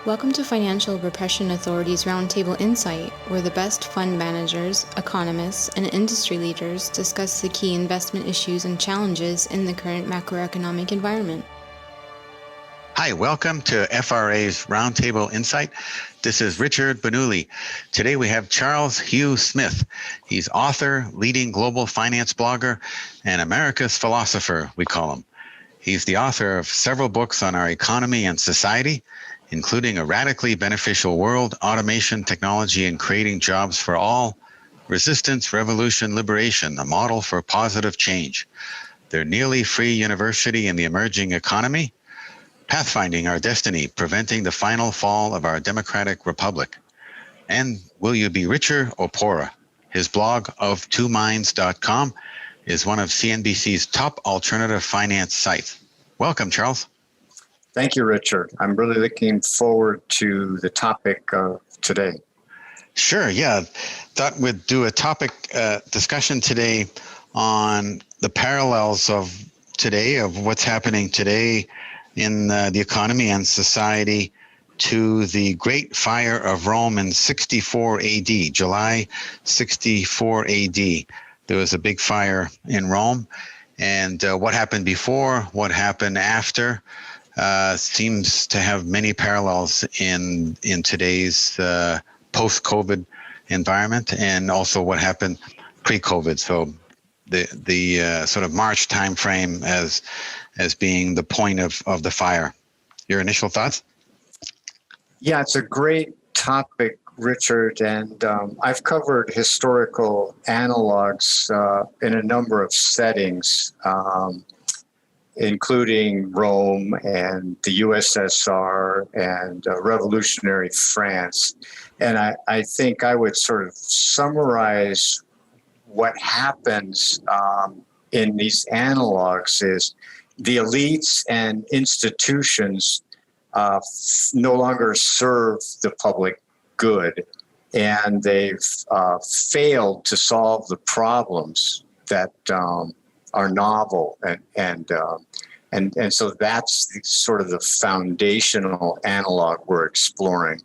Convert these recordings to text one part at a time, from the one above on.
Welcome to Financial Repression Authority's Roundtable Insight, where the best fund managers, economists, and industry leaders discuss the key investment issues and challenges in the current macroeconomic environment. Hi, welcome to FRA's Roundtable Insight. This is Richard Bernoulli. Today we have Charles Hugh Smith. He's author, leading global finance blogger, and America's philosopher, we call him. He's the author of several books on our economy and society, including A Radically Beneficial World, Automation, Technology, and Creating Jobs for All, Resistance, Revolution, Liberation, a Model for Positive Change, Their Nearly Free University in the Emerging Economy, Pathfinding Our Destiny, Preventing the Final Fall of Our Democratic Republic, and Will You Be Richer or Poorer? His blog of2minds.com is one of CNBC's top alternative finance sites. Welcome, Charles. Thank you, Richard. I'm really looking forward to the topic of today. Sure, yeah. Thought we'd do a topic discussion today on the parallels of today, of what's happening today in the economy and society to the Great Fire of Rome in 64 AD, July 64 AD. There was a big fire in Rome, and what happened before, what happened after, seems to have many parallels in today's post-COVID environment, and also what happened pre-COVID. So the sort of March timeframe as being the point of the fire. Your initial thoughts? Yeah, it's a great topic, Richard, and I've covered historical analogs in a number of settings, including Rome and the USSR and revolutionary France. And I think I would sort of summarize what happens in these analogs is the elites and institutions no longer serve the public good, and they've failed to solve the problems that are novel, and so that's sort of the foundational analog we're exploring.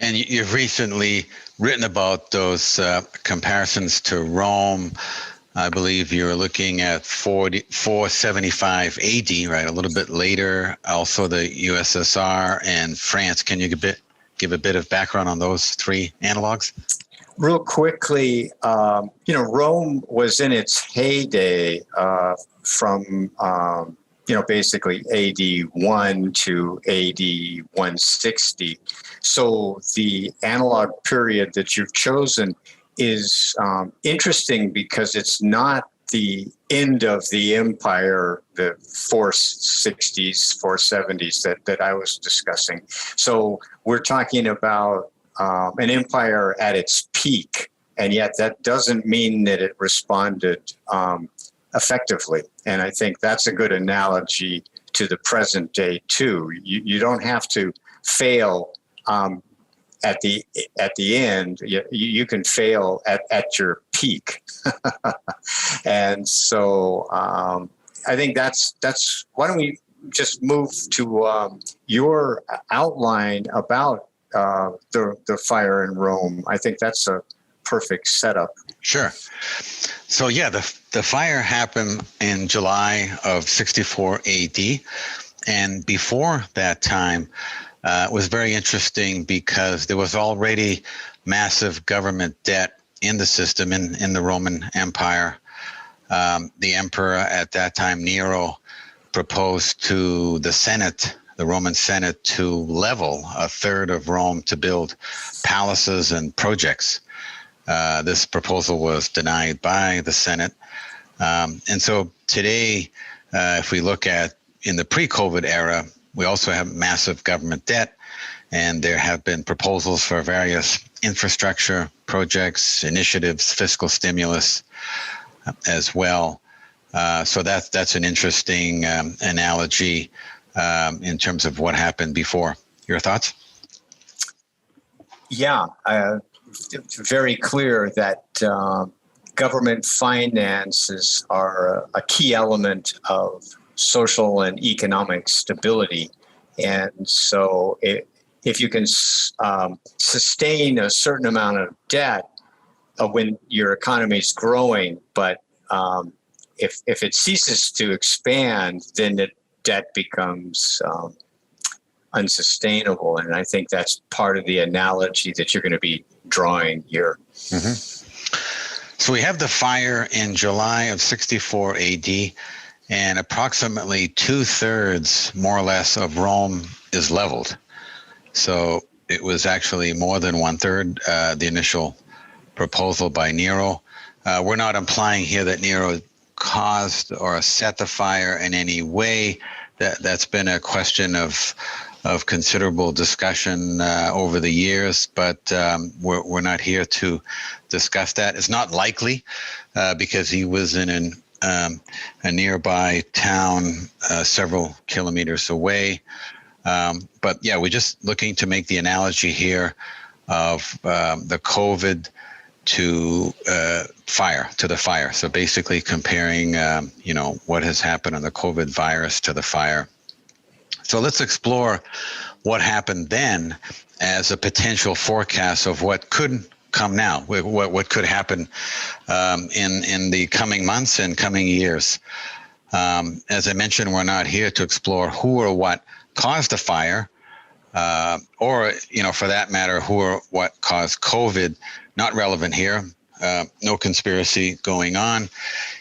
And you've recently written about those comparisons to Rome. I believe you're looking at 475 AD, right? A little bit later. Also the USSR and France. Can you give a bit of background on those three analogs? Real quickly, Rome was in its heyday from, basically AD 1 to AD 160. So the analog period that you've chosen is interesting because it's not the end of the empire, the 460s, 470s that I was discussing. So we're talking about an empire at its peak, and yet that doesn't mean that it responded effectively. And I think that's a good analogy to the present day too. You don't have to fail at the end. You can fail at your peak. And so I think that's why don't we just move to your outline about the fire in Rome. I think that's a perfect setup. Sure. So yeah, the fire happened in July of 64 AD. And before that time, it was very interesting because there was already massive government debt in the system in the Roman Empire. The emperor at that time, Nero, proposed to the Senate, the Roman Senate, to level a third of Rome to build palaces and projects. This proposal was denied by the Senate. And so today, if we look at in the pre-COVID era, we also have massive government debt, and there have been proposals for various infrastructure projects, initiatives, fiscal stimulus as well. So that's an interesting analogy in terms of what happened before. Your thoughts? Yeah, it's very clear that government finances are a key element of social and economic stability. And so if you can sustain a certain amount of debt when your economy is growing, but if it ceases to expand, then the debt becomes unsustainable. And I think that's part of the analogy that you're going to be drawing here. Mm-hmm. So we have the fire in July of 64 AD, and approximately 2/3, more or less, of Rome is leveled. So it was actually more than 1/3, the initial proposal by Nero. We're not implying here that Nero caused or set the fire in any way. That's been a question of considerable discussion over the years, but we're not here to discuss that. It's not likely because he was in a nearby town several kilometers away. But yeah, we're just looking to make the analogy here of the COVID to the fire. So basically comparing, what has happened on the COVID virus to the fire. So let's explore what happened then as a potential forecast of what could come now, what could happen in the coming months and coming years. As I mentioned, we're not here to explore who or what caused the fire, or, for that matter, who or what caused COVID. Not relevant here. No conspiracy going on.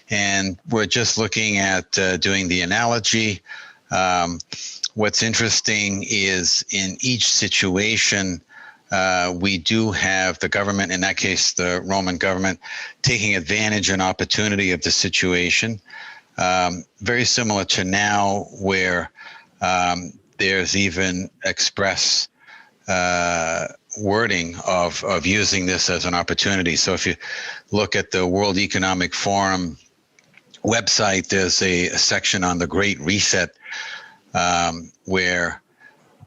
And we're just looking at doing the analogy. What's interesting is in each situation, we do have the government, in that case, the Roman government, taking advantage and opportunity of the situation. Very similar to now, where there's even express wording of using this as an opportunity. So if you look at the World Economic Forum website, there's a section on the Great Reset, where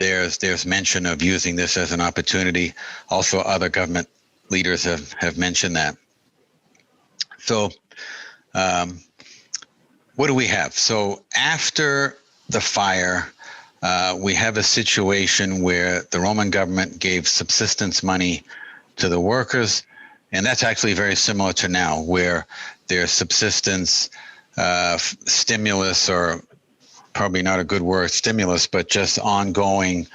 there's mention of using this as an opportunity. Also, other government leaders have mentioned that. So what do we have? So after the fire, we have a situation where the Roman government gave subsistence money to the workers, and that's actually very similar to now, where there's subsistence stimulus, or probably not a good word, stimulus, but just ongoing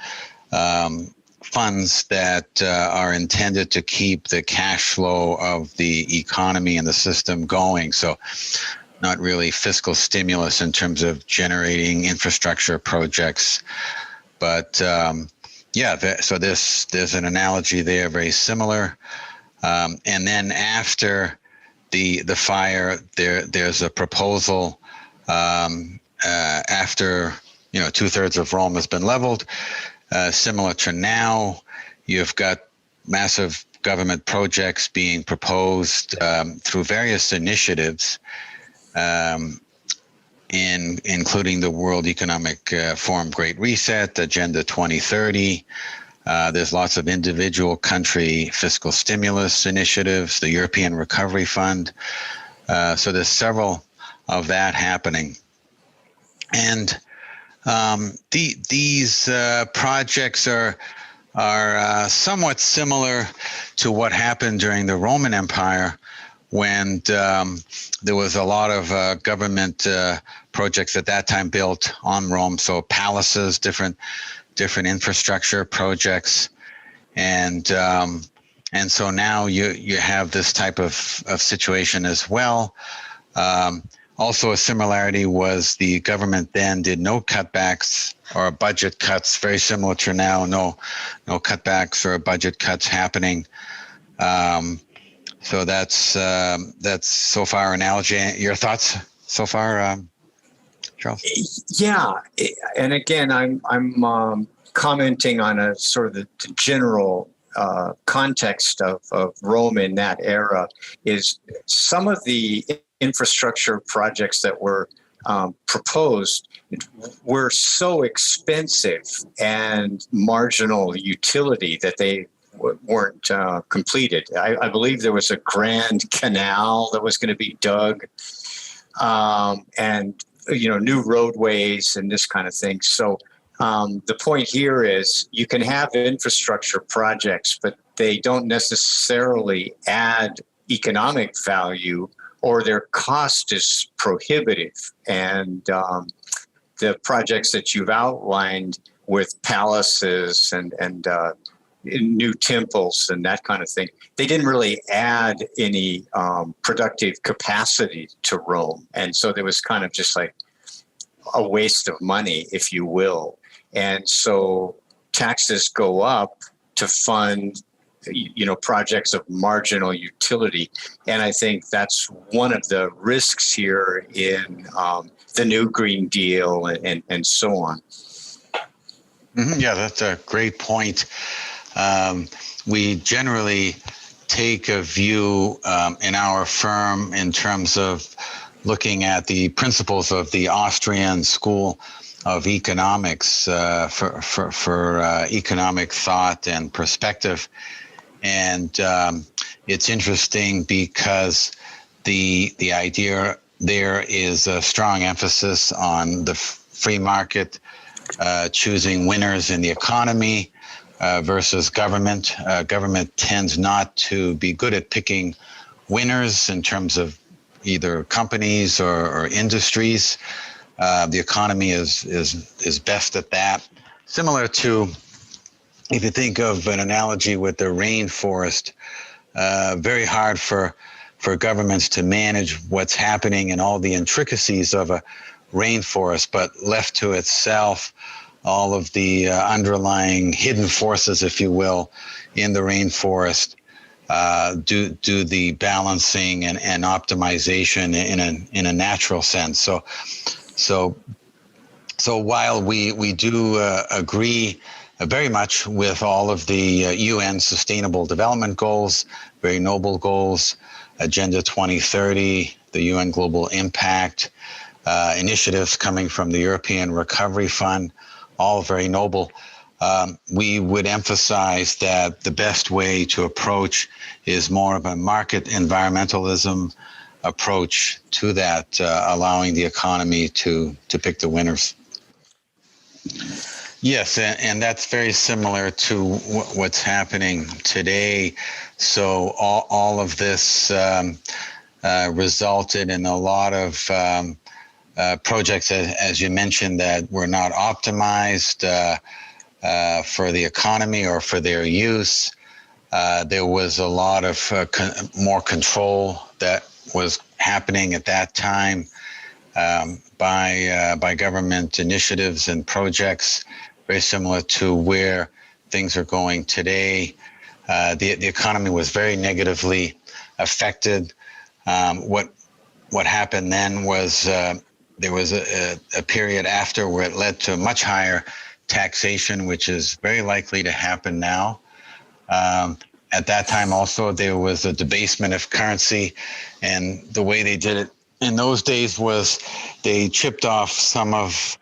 funds that are intended to keep the cash flow of the economy and the system going. So not really fiscal stimulus in terms of generating infrastructure projects, but so there's an analogy there, very similar. And then after the fire, there's a proposal after 2/3 of Rome has been leveled. Similar to now, you've got massive government projects being proposed through various initiatives, including the World Economic Forum Great Reset, Agenda 2030. There's lots of individual country fiscal stimulus initiatives, the European Recovery Fund. So there's several of that happening. And these projects are somewhat similar to what happened during the Roman Empire, when there was a lot of government projects at that time built on Rome. So palaces, different infrastructure projects, and so now you have this type of situation as well. Also, a similarity was the government then did no cutbacks or budget cuts, very similar to now. No cutbacks or budget cuts happening. So that's so far analogy. Your thoughts so far, Charles? Yeah, and again, I'm commenting on a sort of the general context of Rome in that era. Is some of the infrastructure projects that were proposed were so expensive and marginal utility that they weren't completed. I believe there was a grand canal that was going to be dug, and new roadways and this kind of thing. So The point here is you can have infrastructure projects, but they don't necessarily add economic value, or their cost is prohibitive. And the projects that you've outlined with palaces and new temples and that kind of thing, they didn't really add any productive capacity to Rome. And so there was kind of just like a waste of money, if you will. And so taxes go up to fund, projects of marginal utility. And I think that's one of the risks here in the new Green Deal and so on. Mm-hmm. Yeah, that's a great point. We generally take a view in our firm in terms of looking at the principles of the Austrian School of Economics for economic thought and perspective. And it's interesting because the idea there is a strong emphasis on the free market, choosing winners in the economy versus government. Government tends not to be good at picking winners in terms of either companies or industries. The economy is best at that. Similar to, if you think of an analogy with the rainforest, very hard for governments to manage what's happening and all the intricacies of a rainforest, but left to itself, all of the underlying hidden forces, if you will, in the rainforest do the balancing and optimization in a natural sense. So while we do agree very much with all of the UN Sustainable Development Goals, very noble goals, Agenda 2030, the UN Global Impact, initiatives coming from the European Recovery Fund, all very noble. We would emphasize that the best way to approach is more of a market environmentalism approach to that, allowing the economy to pick the winners. Yes, and that's very similar to what's happening today. So all of this resulted in a lot of projects, as you mentioned, that were not optimized for the economy or for their use. There was a lot of more control that was happening at that time by government initiatives and projects, very similar to where things are going today. The economy was very negatively affected. What happened then was there was a period after where it led to much higher taxation, which is very likely to happen now. At that time also, there was a debasement of currency, and the way they did it in those days was they chipped off some of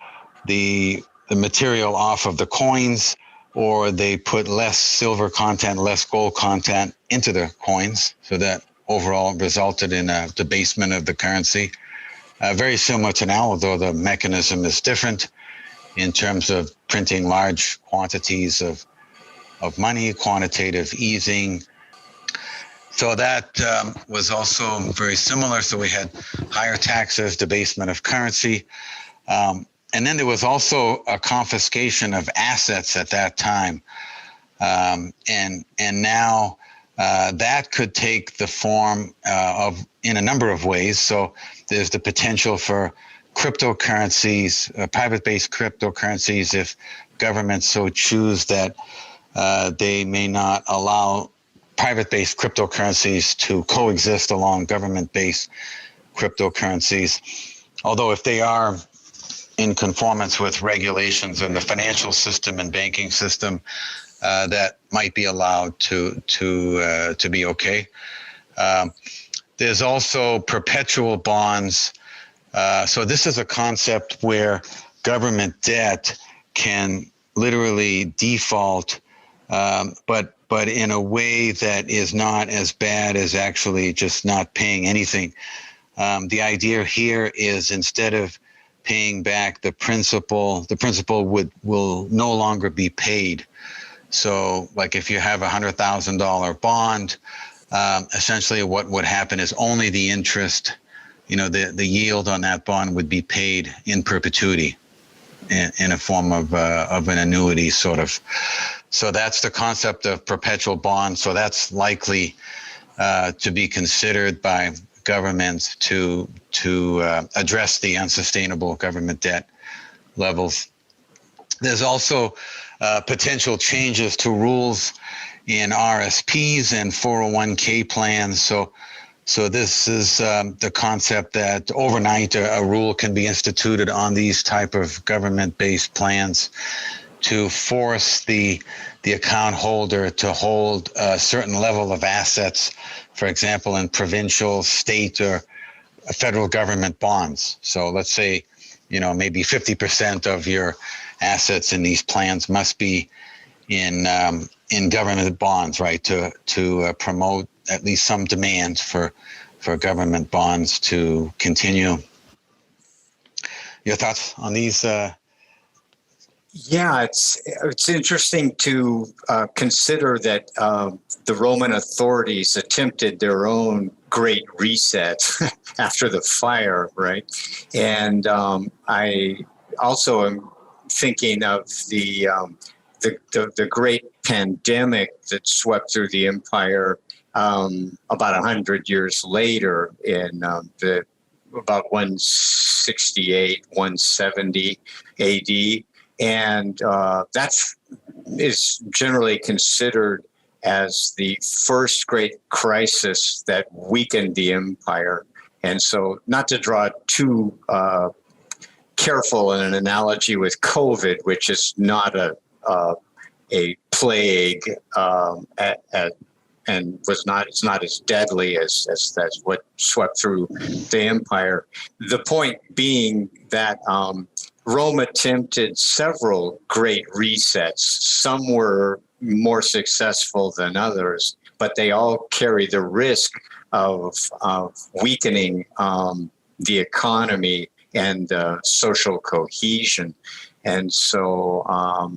the material off of the coins, or they put less silver content, less gold content into the coins, so that overall resulted in a debasement of the currency. Very similar to now, although the mechanism is different in terms of printing large quantities of money, quantitative easing. So that was also very similar. So we had higher taxes, debasement of currency. And then there was also a confiscation of assets at that time. And now that could take the form of in a number of ways. So there's the potential for cryptocurrencies, private-based cryptocurrencies, if governments so choose that they may not allow private-based cryptocurrencies to coexist along government-based cryptocurrencies. Although if they are in conformance with regulations in the financial system and banking system, that might be allowed to be okay. There's also perpetual bonds. So this is a concept where government debt can literally default, but in a way that is not as bad as actually just not paying anything. The idea here is, instead of paying back the principal will no longer be paid. So like if you have $100,000 bond, essentially what would happen is only the interest, the yield on that bond would be paid in perpetuity in a form of an annuity sort of. So that's the concept of perpetual bonds. So that's likely to be considered by governments to address the unsustainable government debt levels. There's also potential changes to rules in RSPs and 401k plans. So this is the concept that overnight a rule can be instituted on these type of government-based plans to force the account holder to hold a certain level of assets, for example, in provincial, state, or federal government bonds. So let's say, maybe 50% of your assets in these plans must be in government bonds, right? To promote at least some demand for government bonds to continue. Your thoughts on these? Yeah, it's interesting to consider that the Roman authorities attempted their own great reset after the fire, right? And I also am thinking of the great pandemic that swept through the empire about 100 years later in about 168, 170 AD. And that is generally considered as the first great crisis that weakened the empire. And so, not to draw too careful in an analogy with COVID, which is not a plague and it's not as deadly as what swept through the empire. The point being that Rome attempted several great resets. Some were more successful than others, but they all carry the risk of weakening the economy and social cohesion. And so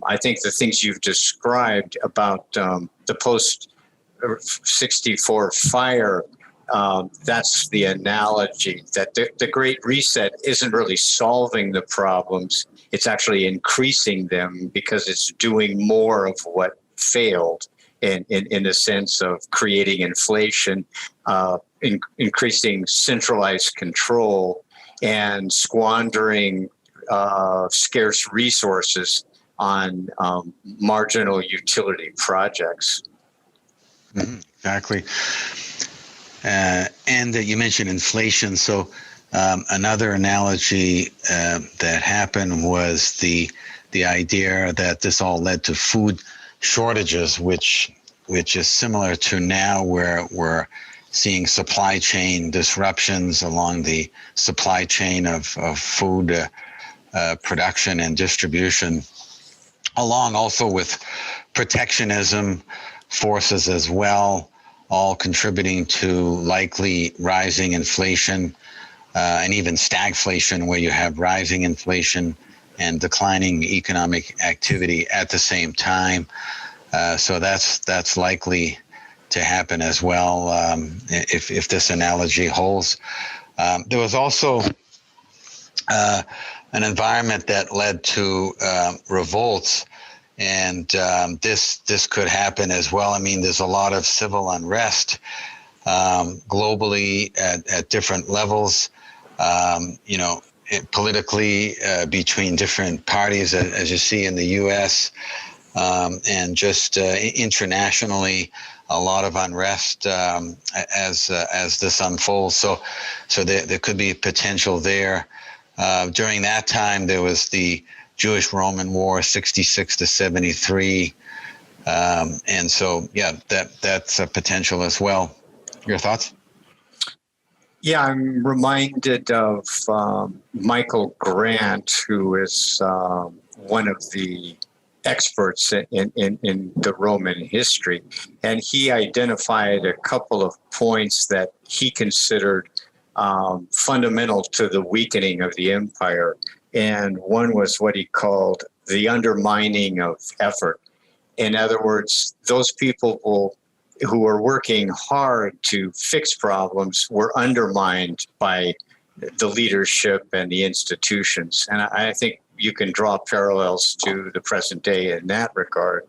I think the things you've described about the post-64 fire, that's the analogy, that the Great Reset isn't really solving the problems. It's actually increasing them because it's doing more of what failed in the sense of creating inflation, increasing centralized control, and squandering scarce resources on marginal utility projects. Mm-hmm, exactly. And you mentioned inflation. So another analogy that happened was the idea that this all led to food shortages, which is similar to now, where we're seeing supply chain disruptions along the supply chain of food production and distribution, along also with protectionism forces as well, all contributing to likely rising inflation and even stagflation, where you have rising inflation and declining economic activity at the same time. So that's likely to happen as well if this analogy holds. There was also an environment that led to revolts, and this could happen as well. I mean, there's a lot of civil unrest globally at different levels, politically between different parties, as you see in the U.S., and just internationally, a lot of unrest as this unfolds. So there could be potential there. During that time, there was the Jewish-Roman War, 66 to 73, and so that's a potential as well. Your thoughts? Yeah, I'm reminded of Michael Grant, who is one of the experts in the Roman history, and he identified a couple of points that he considered fundamental to the weakening of the empire. And one was what he called the undermining of effort. In other words, those people who were working hard to fix problems were undermined by the leadership and the institutions. And I think you can draw parallels to the present day in that regard.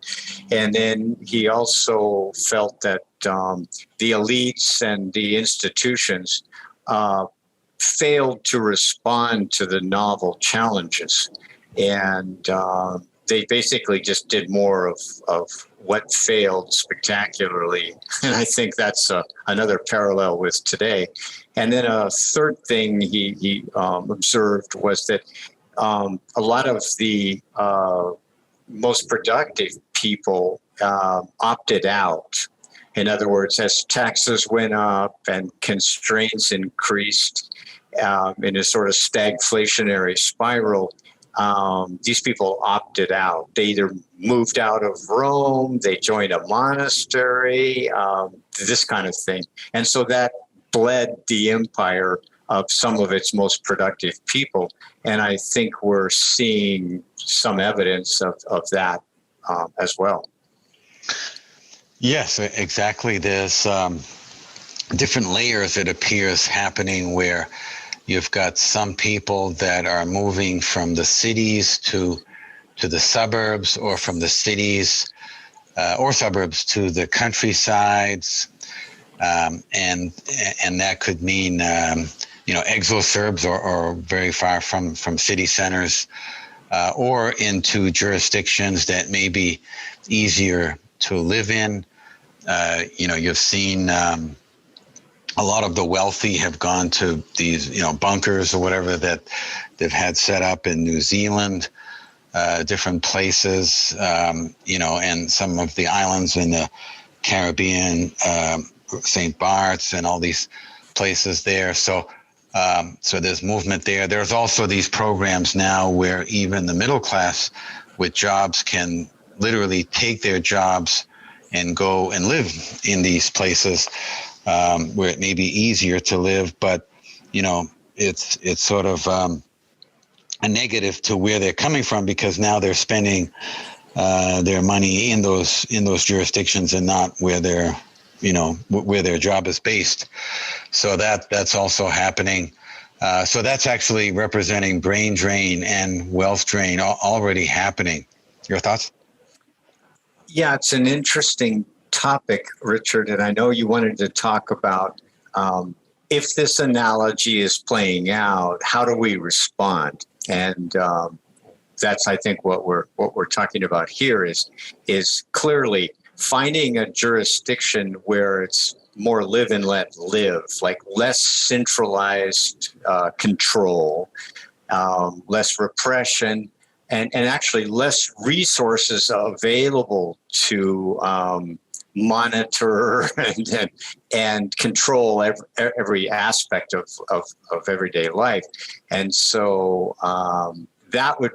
And then he also felt that the elites and the institutions failed to respond to the novel challenges. And they basically just did more of what failed spectacularly. And I think that's another parallel with today. And then a third thing he observed was that a lot of the most productive people opted out. In other words, as taxes went up and constraints increased in a sort of stagflationary spiral, these people opted out. They either moved out of Rome, they joined a monastery, this kind of thing. And so that bled the empire of some of its most productive people. And I think we're seeing some evidence of that as well. Yes, exactly. There's different layers, it appears, happening where you've got some people that are moving from the cities to the suburbs, or from the cities or suburbs to the countrysides, and that could mean exosurbs, or very far from city centers, or into jurisdictions that may be easier to live in. You've seen a lot of the wealthy have gone to these, bunkers or whatever that they've had set up in New Zealand, different places, and some of the islands in the Caribbean, St. Bart's and all these places there. So there's movement there. There's also these programs now where even the middle class with jobs can literally take their jobs and go and live in these places where it may be easier to live, but it's sort of a negative to where they're coming from, because now they're spending their money in those jurisdictions and not where where their job is based. So that's also happening. So that's actually representing brain drain and wealth drain already happening. Your thoughts? Yeah, it's an interesting topic, Richard, and I know you wanted to talk about if this analogy is playing out, how do we respond? And that's, I think, what we're talking about here is clearly finding a jurisdiction where it's more live and let live, like less centralized control, less repression, and actually less resources available to monitor and control every aspect of everyday life. And so that would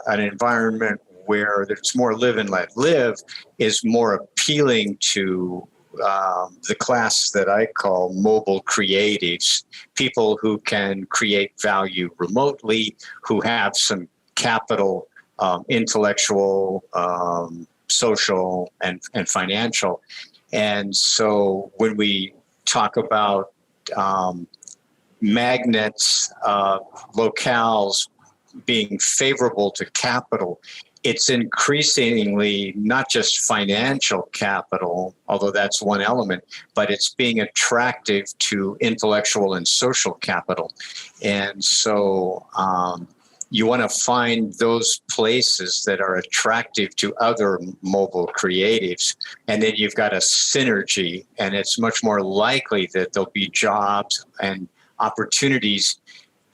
an environment where there's more live and let live is more appealing to the class that I call mobile creatives, people who can create value remotely, who have some capital, intellectual, social, and financial. And so when we talk about magnets, locales being favorable to capital, it's increasingly not just financial capital, although that's one element, but it's being attractive to intellectual and social capital. And so you want to find those places that are attractive to other mobile creatives. And then you've got a synergy, and it's much more likely that there'll be jobs and opportunities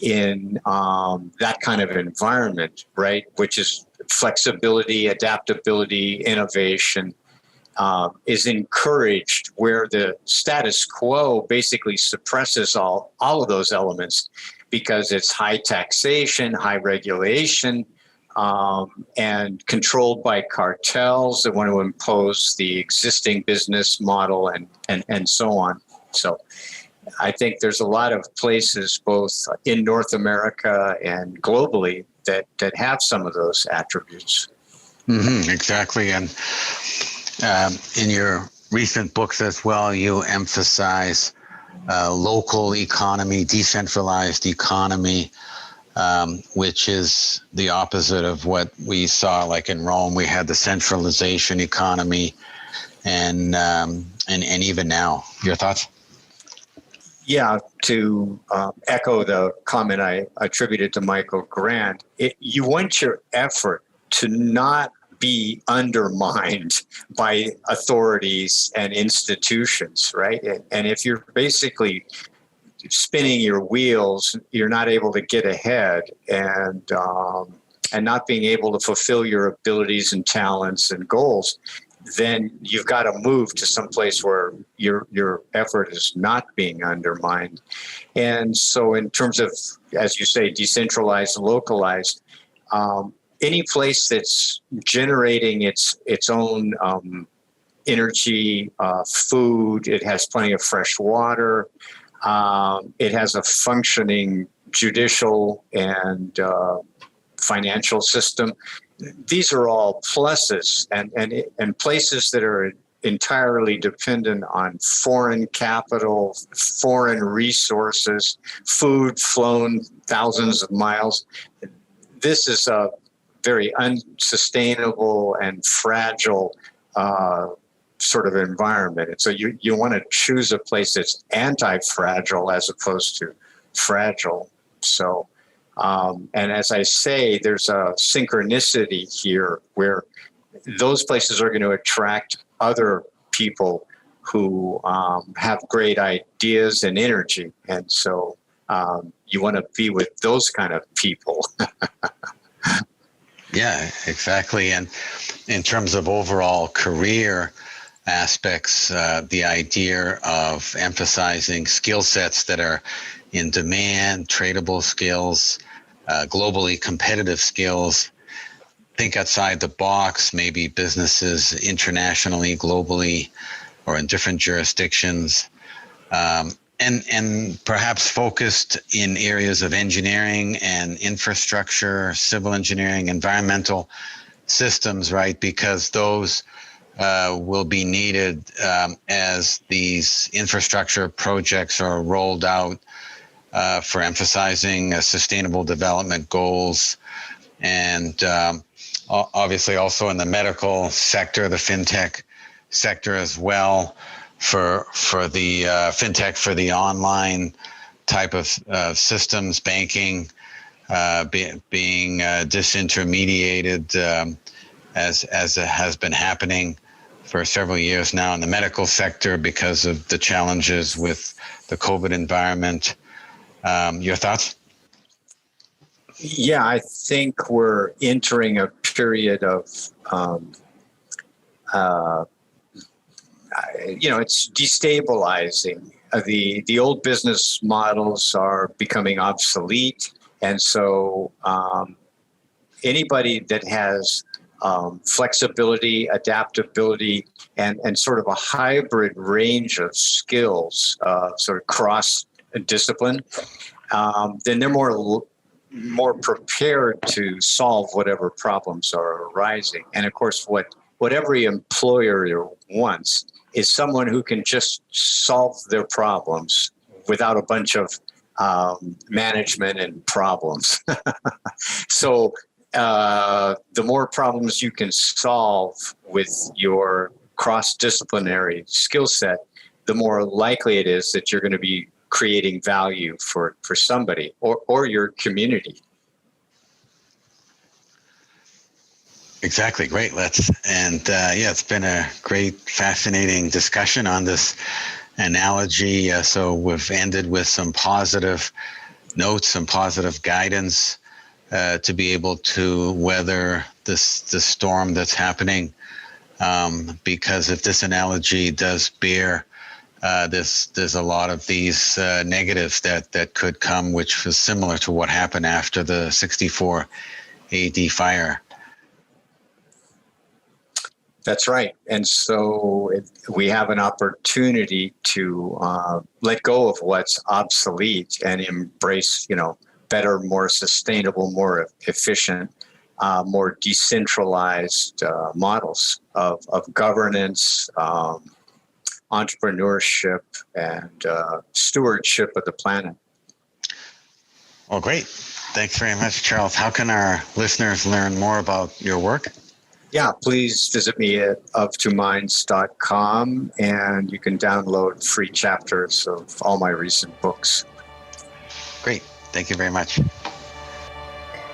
in that kind of environment, right? Which is flexibility, adaptability, innovation is encouraged, where the status quo basically suppresses all of those elements, because it's high taxation, high regulation, and controlled by cartels that want to impose the existing business model and so on. So I think there's a lot of places, both in North America and globally, that have some of those attributes. Exactly. And in your recent books as well, you emphasize local economy, decentralized economy, which is the opposite of what we saw. Like in Rome, we had the centralization economy, and even now. Your thoughts? Yeah, to echo the comment I attributed to Michael Grant, you want your effort to not be undermined by authorities and institutions, right? And if you're basically spinning your wheels, you're not able to get ahead, and not being able to fulfill your abilities and talents and goals, then you've got to move to some place where your effort is not being undermined. And so in terms of, as you say, decentralized, localized, any place that's generating its own energy, food, it has plenty of fresh water, it has a functioning judicial and financial system. These are all pluses, and places that are entirely dependent on foreign capital, foreign resources, food flown thousands of miles. This is a very unsustainable and fragile sort of environment. And so you want to choose a place that's anti-fragile as opposed to fragile. So, and as I say, there's a synchronicity here where those places are going to attract other people who have great ideas and energy. And so you want to be with those kind of people. Yeah, exactly. And in terms of overall career aspects, the idea of emphasizing skill sets that are in demand, tradable skills, globally competitive skills, think outside the box, maybe businesses internationally, globally, or in different jurisdictions, and perhaps focused in areas of engineering and infrastructure, civil engineering, environmental systems, right? Because those will be needed as these infrastructure projects are rolled out for emphasizing sustainable development goals, and obviously also in the medical sector, the fintech sector as well, for the fintech, for the online type of systems, banking being disintermediated as it has been happening for several years now in the medical sector because of the challenges with the COVID environment. Your thoughts? Yeah, I think we're entering a period of, it's destabilizing. The old business models are becoming obsolete. And so anybody that has flexibility, adaptability, and sort of a hybrid range of skills, sort of cross discipline, then they're more prepared to solve whatever problems are arising. And of course, what every employer wants is someone who can just solve their problems without a bunch of management and problems. So the more problems you can solve with your cross-disciplinary skill set, the more likely it is that you're going to be creating value for somebody or your community. Exactly. Great. It's been a great, fascinating discussion on this analogy. So we've ended with some positive notes, some positive guidance to be able to weather this storm that's happening. Because if this analogy does bear, there's a lot of these negatives that could come, which was similar to what happened after the 64 AD fire. That's right. And so we have an opportunity to let go of what's obsolete and embrace, better, more sustainable, more efficient, more decentralized models of governance, entrepreneurship, and stewardship of the planet. Well, great. Thanks very much, Charles. How can our listeners learn more about your work? Yeah, please visit me at of2minds.com, and you can download free chapters of all my recent books. Great. Thank you very much.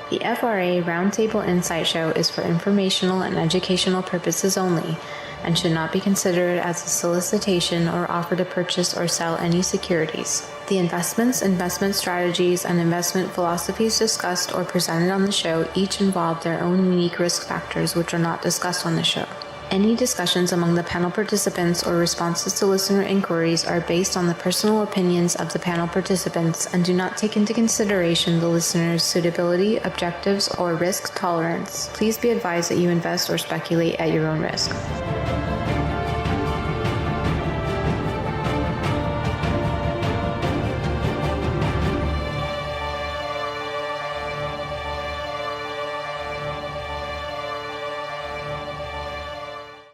The FRA Roundtable Insight Show is for informational and educational purposes only and should not be considered as a solicitation or offer to purchase or sell any securities. The investments, investment strategies, and investment philosophies discussed or presented on the show each involve their own unique risk factors which are not discussed on the show. Any discussions among the panel participants or responses to listener inquiries are based on the personal opinions of the panel participants and do not take into consideration the listener's suitability, objectives, or risk tolerance. Please be advised that you invest or speculate at your own risk.